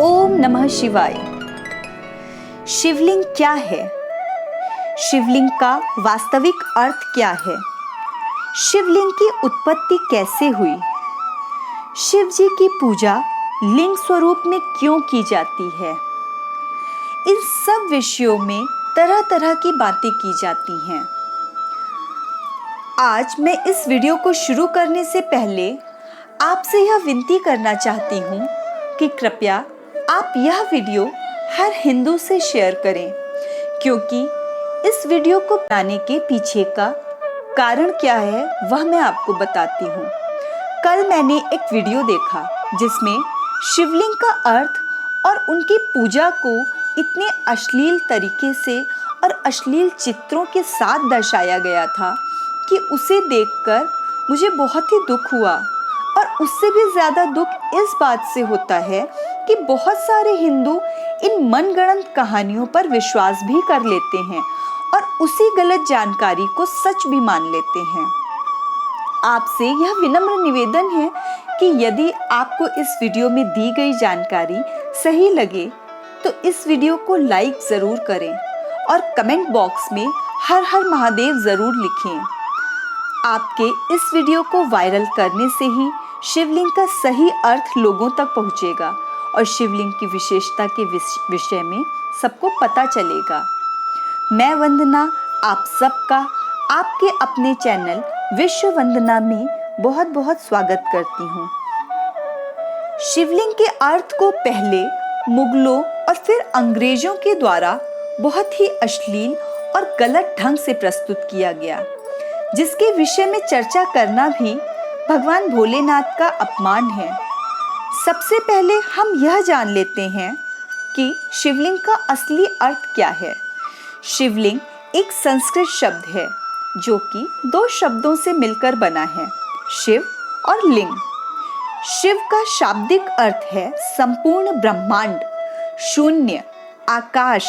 ओम नमः शिवाय। शिवलिंग क्या है? शिवलिंग का वास्तविक अर्थ क्या है? शिवलिंग की उत्पत्ति कैसे हुई? शिव जी की पूजा लिंग स्वरूप में क्यों की जाती है? इन सब विषयों में तरह तरह की बातें की जाती हैं। आज मैं इस वीडियो को शुरू करने से पहले आपसे यह विनती करना चाहती हूँ कि कृपया आप यह वीडियो हर हिंदू से शेयर करें, क्योंकि इस वीडियो को बनाने के पीछे का कारण क्या है वह मैं आपको बताती हूँ। कल मैंने एक वीडियो देखा जिसमें शिवलिंग का अर्थ और उनकी पूजा को इतने अश्लील तरीके से और अश्लील चित्रों के साथ दर्शाया गया था कि उसे देखकर मुझे बहुत ही दुख हुआ। और उससे भी ज़्यादा दुख इस बात से होता है कि बहुत सारे हिंदू इन मनगढ़ंत कहानियों पर विश्वास भी कर लेते हैं और उसी गलत जानकारी को सच भी मान लेते हैं। आपसे यह विनम्र निवेदन है कि यदि आपको इस वीडियो में दी गई जानकारी सही लगे तो इस वीडियो को लाइक ज़रूर करें और कमेंट बॉक्स में हर हर महादेव ज़रूर लिखें। आपके इस वीडियो को वायरल करने से ही शिवलिंग का सही अर्थ लोगों तक पहुंचेगा और शिवलिंग की विशेषता के विषय में सबको पता चलेगा। मैं वंदना आप सबका आपके अपने चैनल विश्व वंदना में बहुत बहुत स्वागत करती हूँ। शिवलिंग के अर्थ को पहले मुगलों और फिर अंग्रेजों के द्वारा बहुत ही अश्लील और गलत ढंग से प्रस्तुत किया गया, जिसके विषय में चर्चा करना भी भगवान भोलेनाथ का अपमान है। सबसे पहले हम यह जान लेते हैं कि शिवलिंग का असली अर्थ क्या है। शिवलिंग एक संस्कृत शब्द है जो कि दो शब्दों से मिलकर बना है, शिव और लिंग। शिव का शाब्दिक अर्थ है संपूर्ण ब्रह्मांड, शून्य, आकाश,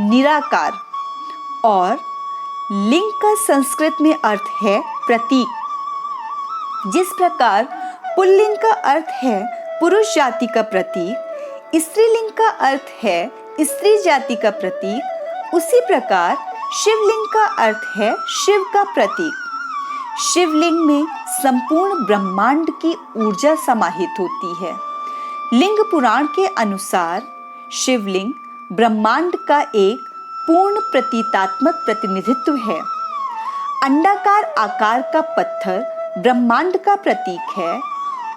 निराकार, और लिंग का संस्कृत में अर्थ है प्रतीक। जिस प्रकार पुल्लिंग का अर्थ है पुरुष जाति का प्रतीक, स्त्रीलिंग का अर्थ है स्त्री जाति का प्रतीक, उसी प्रकार शिवलिंग का अर्थ है शिव का प्रतीक। शिवलिंग में संपूर्ण ब्रह्मांड की ऊर्जा समाहित होती है। लिंग पुराण के अनुसार शिवलिंग ब्रह्मांड का एक पूर्ण प्रतीकात्मक प्रतिनिधित्व है। अंडाकार आकार का पत्थर ब्रह्मांड का प्रतीक है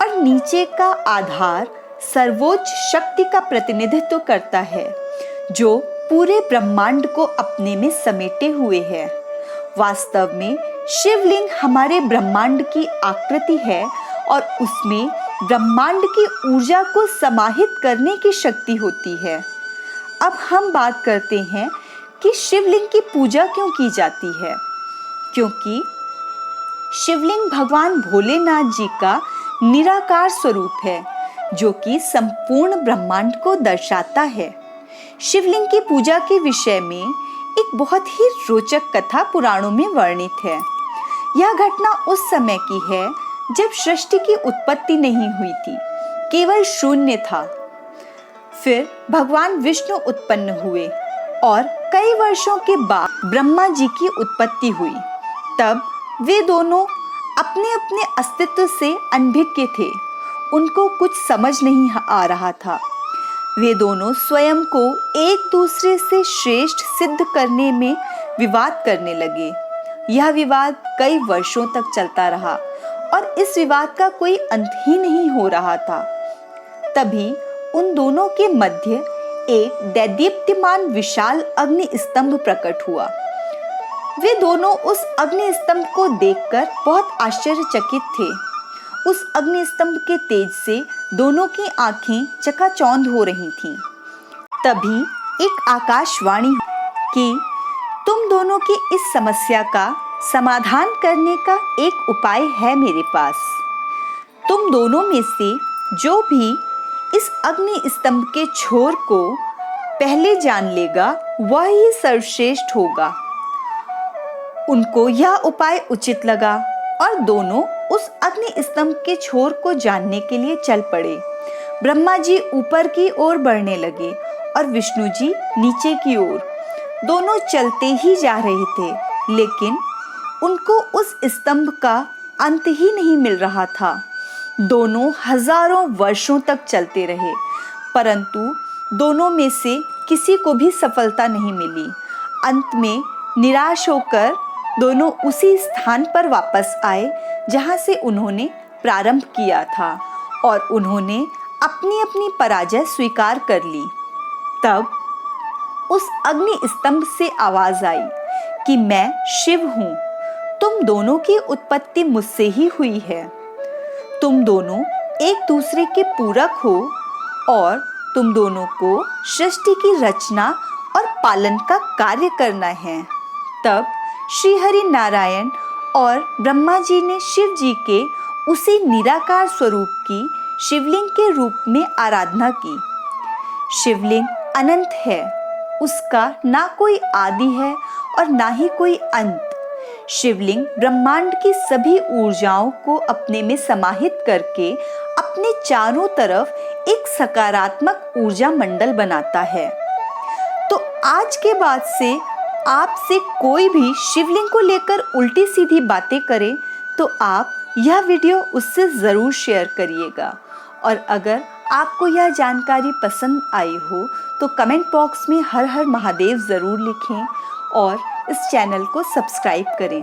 और नीचे का आधार सर्वोच्च शक्ति का प्रतिनिधित्व करता है, जो पूरे ब्रह्मांड को अपने में समेटे हुए है। वास्तव में शिवलिंग हमारे ब्रह्मांड की आकृति है और उसमें ब्रह्मांड की ऊर्जा को समाहित करने की शक्ति होती है। अब हम बात करते हैं कि शिवलिंग की पूजा क्यों की जाती है। क्योंकि शिवलिंग भगवान भोलेनाथ जी का निराकार स्वरूप है, जो कि संपूर्ण ब्रह्मांड को दर्शाता है। शिवलिंग की पूजा के विषय में एक बहुत ही रोचक कथा पुराणों में वर्णित है। यह घटना उस समय की है जब सृष्टि की उत्पत्ति नहीं हुई थी, केवल शून्य था। फिर भगवान विष्णु उत्पन्न हुए और कई वर्षों के बाद ब्रह्मा जी की उत्पत्ति हुई। तब वे दोनों अपने अपने अस्तित्व से अनभिज्ञ थे, उनको कुछ समझ नहीं आ रहा था। वे दोनों स्वयं को एक दूसरे से श्रेष्ठ सिद्ध करने में विवाद करने लगे। यह विवाद कई वर्षों तक चलता रहा और इस विवाद का कोई अंत ही नहीं हो रहा था। तभी उन दोनों के मध्य एक दैदीप्यमान विशाल अग्नि स्तंभ प्रकट हुआ। वे दोनों उस अग्नि स्तंभ को देखकर बहुत आश्चर्यचकित थे। उस अग्नि स्तंभ के तेज से दोनों की आंखें चकाचौंध हो रही थीं। तभी एक आकाशवाणी कि तुम दोनों की इस समस्या का समाधान करने का एक उपाय है मेरे पास। तुम दोनों में से जो भी इस अग्नि स्तंभ के छोर को पहले जान लेगा वह ही सर्वश्रेष्ठ होगा। उनको यह उपाय उचित लगा और दोनों उस अग्नि स्तंभ के छोर को जानने के लिए चल पड़े। ब्रह्मा जी ऊपर की ओर बढ़ने लगे और विष्णु जी नीचे की ओर। दोनों चलते ही जा रहे थे, लेकिन उनको उस स्तंभ का अंत ही नहीं मिल रहा था। दोनों हजारों वर्षों तक चलते रहे, परंतु दोनों में से किसी को भी सफलता नहीं मिली। अंत में निराश होकर दोनों उसी स्थान पर वापस आए जहां से उन्होंने प्रारंभ किया था, और उन्होंने अपनी अपनी पराजय स्वीकार कर ली। तब उस अग्नि स्तंभ से आवाज आई कि मैं शिव हूँ, तुम दोनों की उत्पत्ति मुझसे ही हुई है। तुम दोनों एक दूसरे के पूरक हो और तुम दोनों को सृष्टि की रचना और पालन का कार्य करना है। तब श्री हरि नारायण और ब्रह्मा जी ने शिव जी के उसी निराकार स्वरूप की शिवलिंग के रूप में आराधना की। शिवलिंग अनंत है, उसका ना कोई आदि है और ना ही कोई अंत। शिवलिंग ब्रह्मांड की सभी ऊर्जाओं को अपने में समाहित करके अपने चारों तरफ एक सकारात्मक ऊर्जा मंडल बनाता है। तो आज के बाद से आपसे कोई भी शिवलिंग को लेकर उल्टी सीधी बातें करे तो आप यह वीडियो उससे ज़रूर शेयर करिएगा। और अगर आपको यह जानकारी पसंद आई हो तो कमेंट बॉक्स में हर हर महादेव ज़रूर लिखें और इस चैनल को सब्सक्राइब करें।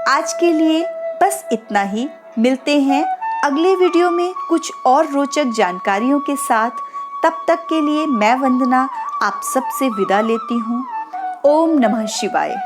आज के लिए बस इतना ही। मिलते हैं अगले वीडियो में कुछ और रोचक जानकारियों के साथ। तब तक के लिए मैं वंदना आप सबसे विदा लेती हूँ। ओम नमः शिवाय।